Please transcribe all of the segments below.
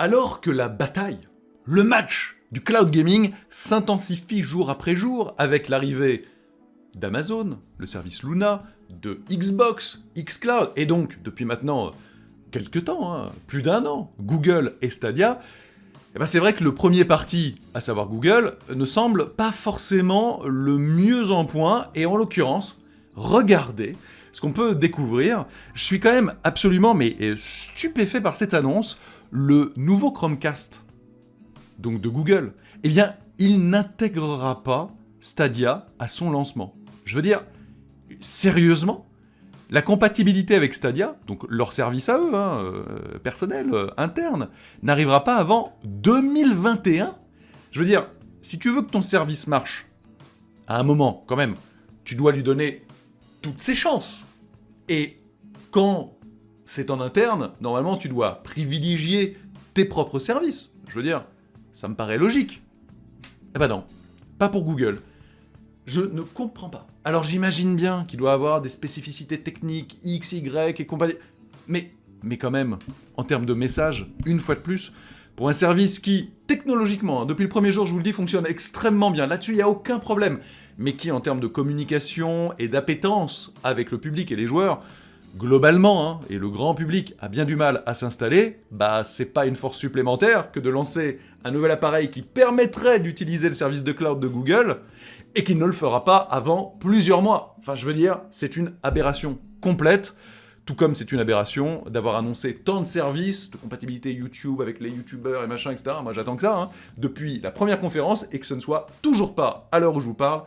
Alors que la bataille, le match du cloud gaming s'intensifie jour après jour avec l'arrivée d'Amazon, le service Luna, de Xbox, xCloud, et donc, depuis maintenant quelques temps, plus d'un an, Google et Stadia, eh ben c'est vrai que le premier parti, à savoir Google, ne semble pas forcément le mieux en point, et en l'occurrence, regardez ce qu'on peut découvrir. Je suis quand même absolument stupéfait par cette annonce. Le nouveau Chromecast, donc de Google, eh bien, il n'intégrera pas Stadia à son lancement. Je veux dire, sérieusement, la compatibilité avec Stadia, donc leur service à eux, personnel, interne, n'arrivera pas avant 2021. Je veux dire, si tu veux que ton service marche, à un moment, quand même, tu dois lui donner toutes ses chances. Et quand c'est en interne, normalement, tu dois privilégier tes propres services. Je veux dire, ça me paraît logique. Eh ben non, pas pour Google. Je ne comprends pas. Alors j'imagine bien qu'il doit avoir des spécificités techniques, X, Y et compagnie. Mais quand même, en termes de message, une fois de plus, pour un service qui, technologiquement, depuis le premier jour, je vous le dis, fonctionne extrêmement bien. Là-dessus, il n'y a aucun problème. Mais qui, en termes de communication et d'appétence avec le public et les joueurs, globalement, et le grand public a bien du mal à s'installer, bah c'est pas une force supplémentaire que de lancer un nouvel appareil qui permettrait d'utiliser le service de cloud de Google, et qui ne le fera pas avant plusieurs mois. Enfin, je veux dire, c'est une aberration complète, tout comme c'est une aberration d'avoir annoncé tant de services de compatibilité YouTube avec les YouTubeurs et machin, etc. Moi, j'attends que ça, depuis la première conférence, et que ce ne soit toujours pas, à l'heure où je vous parle,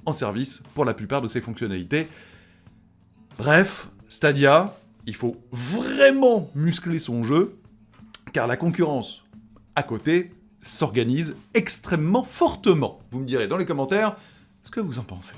en service pour la plupart de ces fonctionnalités. Bref, Stadia, il faut vraiment muscler son jeu, car la concurrence à côté s'organise extrêmement fortement. Vous me direz dans les commentaires ce que vous en pensez.